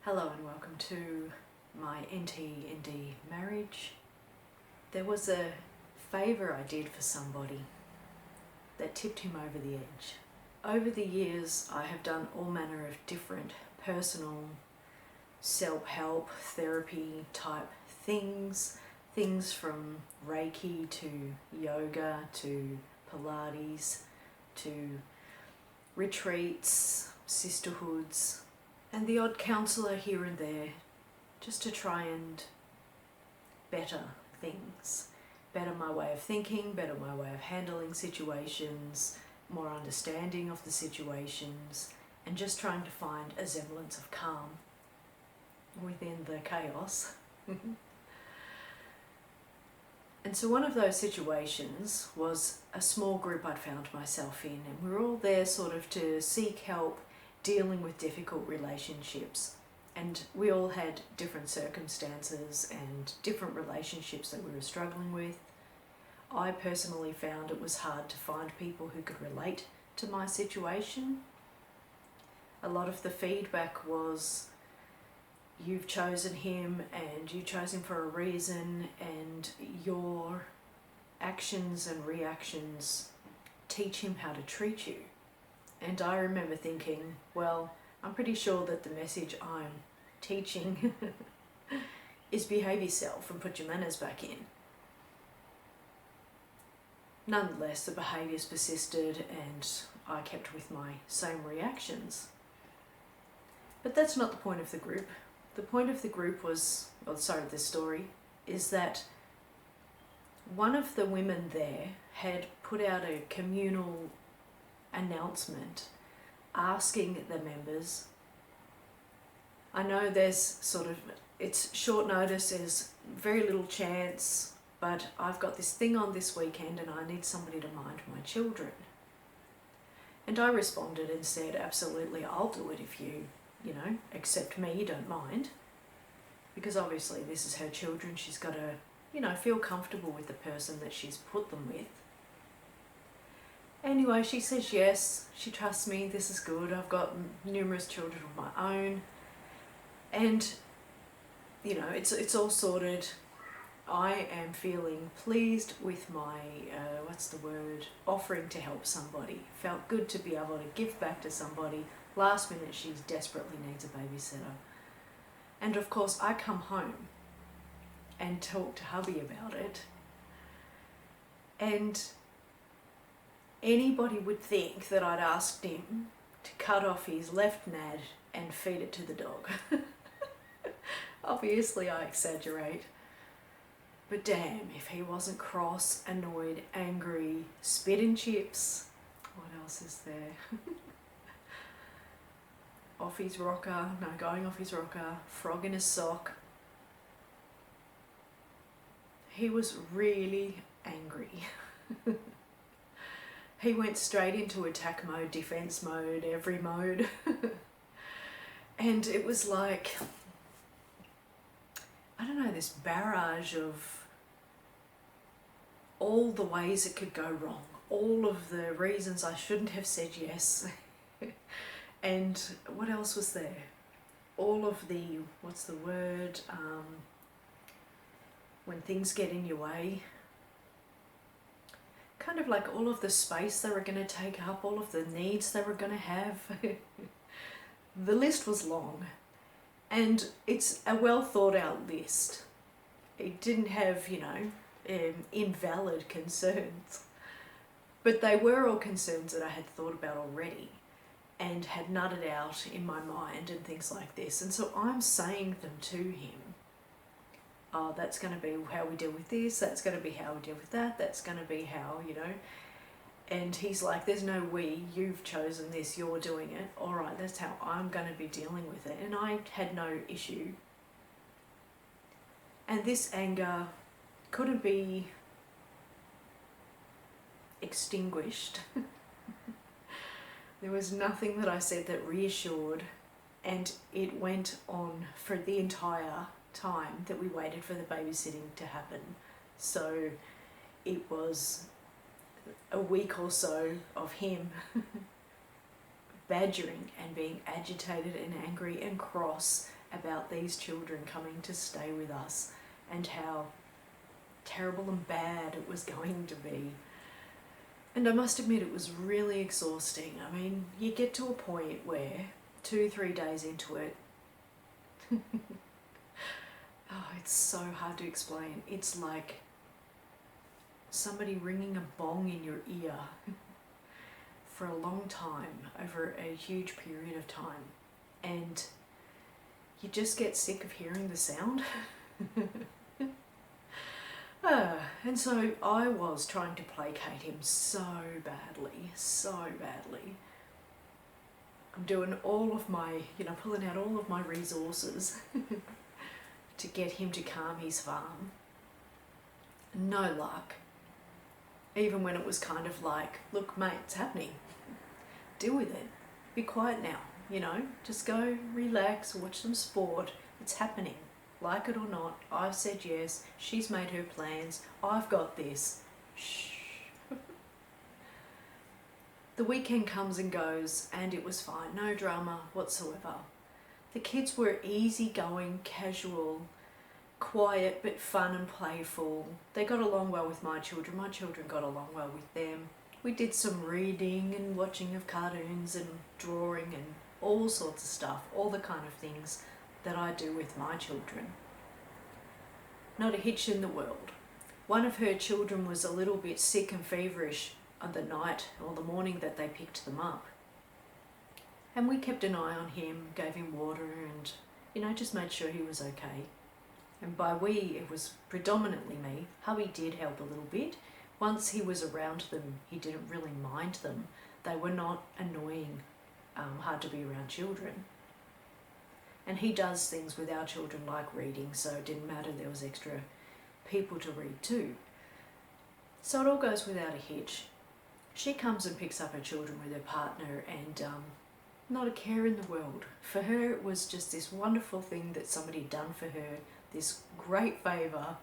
Hello and welcome to my NT&D marriage. There was a favour I did for somebody that tipped him over the edge. Over the years I have done all manner of different personal self-help therapy type things from Reiki to yoga to Pilates to retreats, sisterhoods, and the odd counsellor here and there, just to try and better things, better my way of thinking, better my way of handling situations, more understanding of the situations, and just trying to find a semblance of calm within the chaos. And so one of those situations was a small group I'd found myself in, and we were all there sort of to seek help dealing with difficult relationships, and we all had different circumstances and different relationships that we were struggling with. I personally found it was hard to find people who could relate to my situation. A lot of the feedback was, you've chosen him and you chose him for a reason, and your actions and reactions teach him how to treat you. And I remember thinking, well, I'm pretty sure that the message I'm teaching is behave yourself and put your manners back in. Nonetheless, the behaviours persisted and I kept with my same reactions. But that's not the point of the group. The point of the group was, the story, is that one of the women there had put out a communal announcement asking the members, I know it's short notice, there's very little chance, but I've got this thing on this weekend and I need somebody to mind my children. And I responded and said, absolutely, I'll do it if you accept me, you don't mind. Because obviously this is her children, she's got to, feel comfortable with the person that she's put them with. Anyway, she says yes, she trusts me, this is good, I've got numerous children of my own, and it's all sorted. I am feeling pleased with my, offering to help somebody. Felt good to be able to give back to somebody. Last minute she desperately needs a babysitter. And of course I come home and talk to hubby about it, and anybody would think that I'd asked him to cut off his left nad and feed it to the dog. Obviously I exaggerate, but damn if he wasn't cross, annoyed, angry, spit and chips. What else is there? Off his rocker, going off his rocker, frog in his sock. He was really angry. He went straight into attack mode, defense mode, every mode. And it was like, this barrage of all the ways it could go wrong, all of the reasons I shouldn't have said yes. And what else was there? All of the, when things get in your way. Kind of like all of the space they were going to take up, all of the needs they were going to have. The list was long, and it's a well thought out list. It didn't have, invalid concerns, but they were all concerns that I had thought about already and had nutted out in my mind and things like this. And so I'm saying them to him. Oh, that's going to be how we deal with this, that's going to be how we deal with that, that's going to be how, And he's like, there's no we, you've chosen this, you're doing it. All right, that's how I'm going to be dealing with it. And I had no issue. And this anger couldn't be extinguished. There was nothing that I said that reassured, and it went on for the entire time that we waited for the babysitting to happen. So it was a week or so of him badgering and being agitated and angry and cross about these children coming to stay with us and how terrible and bad it was going to be. And I must admit, it was really exhausting. I mean, you get to a point where 2-3 days into it, oh, it's so hard to explain. It's like somebody ringing a bong in your ear for a long time, over a huge period of time. And you just get sick of hearing the sound. And so I was trying to placate him so badly. I'm doing all of my, pulling out all of my resources to get him to calm his farm. No luck. Even when it was kind of like, look mate, it's happening. Deal with it. Be quiet now, just go relax, watch some sport. It's happening. Like it or not, I've said yes, she's made her plans, I've got this. Shh. The weekend comes and goes and it was fine, no drama whatsoever. The kids were easygoing, casual, quiet but fun and playful. They got along well with my children got along well with them. We did some reading and watching of cartoons and drawing and all sorts of stuff, all the kind of things that I do with my children. Not a hitch in the world. One of her children was a little bit sick and feverish on the night or the morning that they picked them up. And we kept an eye on him, gave him water and, just made sure he was okay. And by we, it was predominantly me. Hubby did help a little bit. Once he was around them, he didn't really mind them. They were not annoying, hard to be around children. And he does things with our children like reading, so it didn't matter, there was extra people to read to. So it all goes without a hitch. She comes and picks up her children with her partner and not a care in the world. For her it was just this wonderful thing that somebody had done for her, this great favour.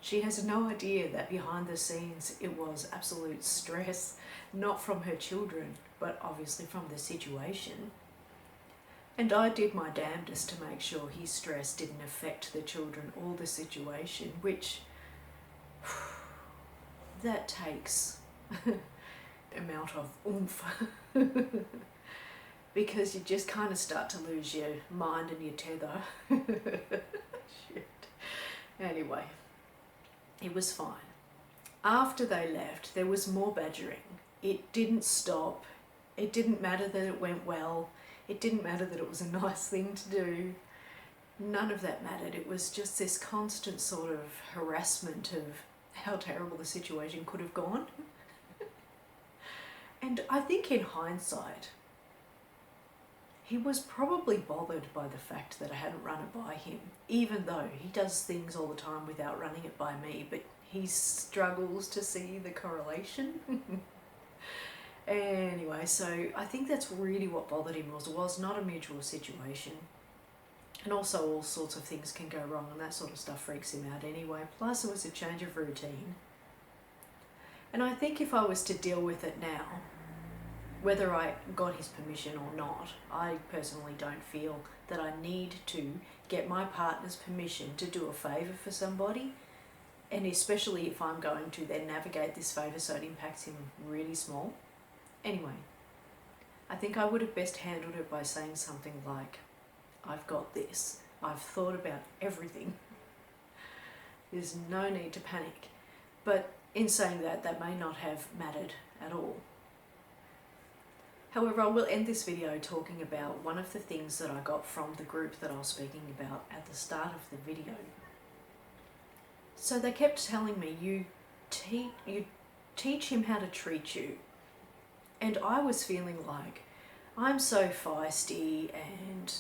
She has no idea that behind the scenes it was absolute stress, not from her children, but obviously from the situation. And I did my damnedest to make sure his stress didn't affect the children or the situation, which that takes amount of oomph. Because you just kind of start to lose your mind and your tether. Shit. Anyway, it was fine. After they left, there was more badgering. It didn't stop. It didn't matter that it went well. It didn't matter that it was a nice thing to do. None of that mattered. It was just this constant sort of harassment of how terrible the situation could have gone. And I think in hindsight, he was probably bothered by the fact that I hadn't run it by him, even though he does things all the time without running it by me, but he struggles to see the correlation. Anyway, so I think that's really what bothered him, was not a mutual situation. And also all sorts of things can go wrong and that sort of stuff freaks him out anyway. Plus it was a change of routine. And I think if I was to deal with it now, whether I got his permission or not, I personally don't feel that I need to get my partner's permission to do a favour for somebody, and especially if I'm going to then navigate this favour so it impacts him really small. Anyway, I think I would have best handled it by saying something like, I've got this, I've thought about everything, there's no need to panic. But in saying that, that may not have mattered at all. However, I will end this video talking about one of the things that I got from the group that I was speaking about at the start of the video. So they kept telling me, you teach him how to treat you. And I was feeling like, I'm so feisty and,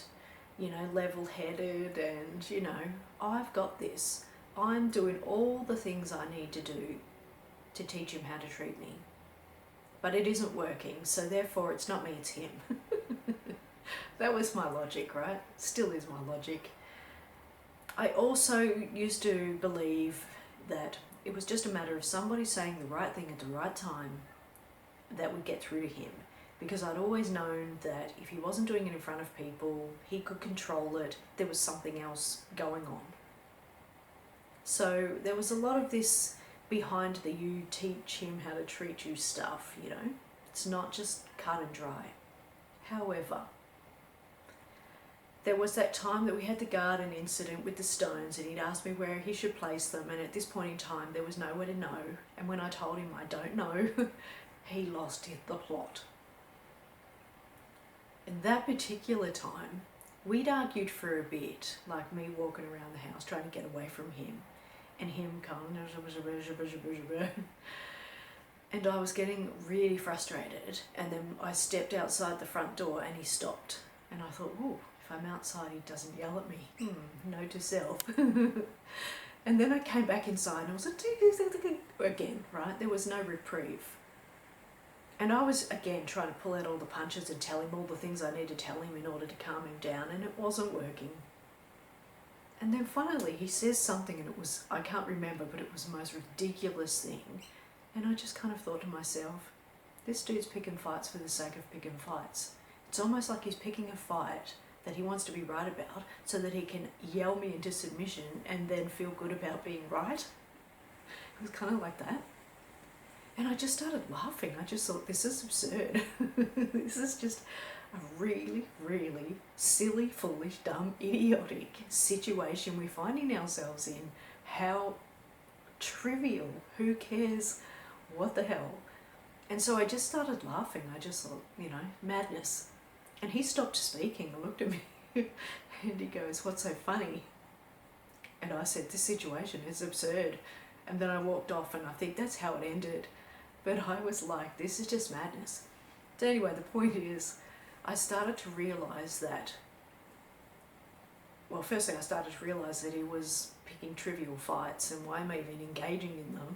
level-headed and, I've got this. I'm doing all the things I need to do to teach him how to treat me. But it isn't working, so therefore it's not me, it's him. That was my logic, right? Still is my logic. I also used to believe that it was just a matter of somebody saying the right thing at the right time that would get through to him. because I'd always known that if he wasn't doing it in front of people, he could control it, there was something else going on. So there was a lot of this behind the you teach him how to treat you stuff, you know. It's not just cut and dry. However, there was that time that we had the garden incident with the stones, and he'd asked me where he should place them, and at this point in time there was nowhere to know, and when I told him I don't know, he lost the plot. In that particular time, we'd argued for a bit, like me walking around the house trying to get away from him, and him coming, and I was getting really frustrated, and then I stepped outside the front door and he stopped, and I thought, oh, if I'm outside he doesn't yell at me. Note to self. And then I came back inside and I was like, again, right? There was no reprieve. And I was, again, trying to pull out all the punches and tell him all the things I needed to tell him in order to calm him down, and it wasn't working. And then finally he says something, and it was, I can't remember, but it was the most ridiculous thing. And I just kind of thought to myself, this dude's picking fights for the sake of picking fights. It's almost like he's picking a fight that he wants to be right about so that he can yell me into submission and then feel good about being right. It was kind of like that. And I just started laughing. I just thought, this is absurd. This is just a really, really silly, foolish, dumb, idiotic situation we're finding ourselves in. How trivial. Who cares? What the hell? And so I just started laughing. I just thought, you know, madness. And he stopped speaking and looked at me and he goes, what's so funny? And I said, this situation is absurd. And then I walked off, and I think that's how it ended. But I was like, this is just madness. So anyway, the point is, I started to realise that, well, firstly I started to realise that he was picking trivial fights, and why am I even engaging in them?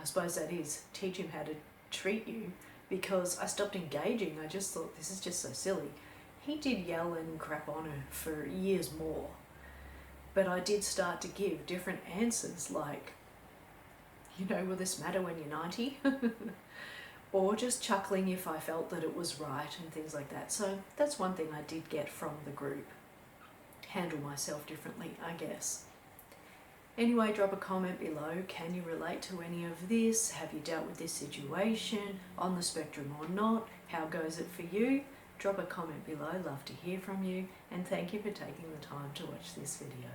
I suppose that is, teach him how to treat you, because I stopped engaging. I just thought, this is just so silly. He did yell and crap on her for years more, but I did start to give different answers, like, you know, will this matter when you're 90? Or just chuckling if I felt that it was right and things like that. So that's one thing I did get from the group. Handle myself differently, I guess. Anyway, drop a comment below. Can you relate to any of this? Have you dealt with this situation on the spectrum or not? How goes it for you? Drop a comment below. Love to hear from you. And thank you for taking the time to watch this video.